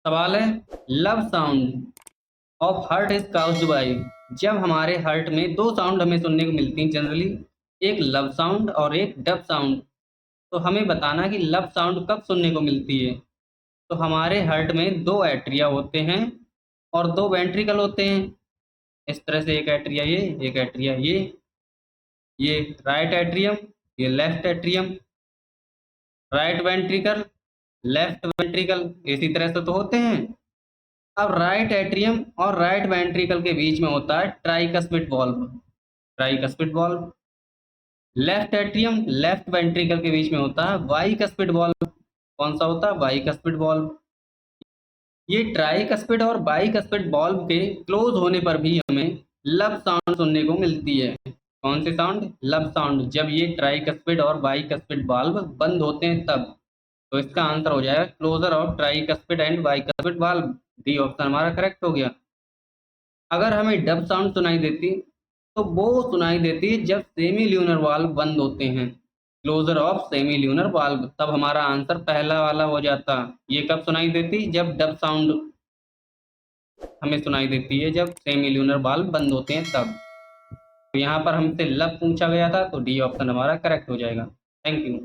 सवाल है, lub sound of heart is caused by. जब हमारे हर्ट में दो साउंड हमें सुनने को मिलती हैं जनरली, एक लव साउंड और एक डब साउंड। तो हमें बताना कि लव साउंड कब सुनने को मिलती है। तो हमारे हर्ट में दो एट्रिया होते हैं और दो वेंट्रिकल होते हैं। इस तरह से एक एट्रिया ये, एक एट्रिया ये राइट एट्रियम, ये left atrium, right ventricle, left ventricle, इसी तरह से तो होते हैं। अब राइट एट्रियम और राइट वेंट्रिकल के बीच में होता है tricuspid valve. Tricuspid valve. Left atrium left ventricle के बीच में होता है बाइकस्पिड वॉल्व। कौन सा होता है? Bicuspid valve. ये ट्राइकस्पिड और बाइकस्पिड वॉल्व के क्लोज होने पर भी हमें लब साउंड सुनने को मिलती है। कौन सी साउंड? लब साउंड। जब ये ट्राइकस्पिड और बाइकस्पिड वाल्व बंद होते हैं तब। तो इसका आंसर हो जाएगा closure of tricuspid and bicuspid valve. D option हमारा करेक्ट हो गया। अगर हमें डब साउंड सुनाई देती तो वो सुनाई देती है जब सेमी ल्यूनर वाल्व बंद होते हैं। Closure of semilunar valve, तब हमारा आंसर पहला वाला हो जाता। ये कब सुनाई देती? जब डब साउंड हमें सुनाई देती है जब सेमी ल्यूनर वाल्व बंद होते हैं तब। तो यहाँ पर हमसे लब पूछा गया था तो डी ऑप्शन हमारा करेक्ट हो जाएगा। Thank you.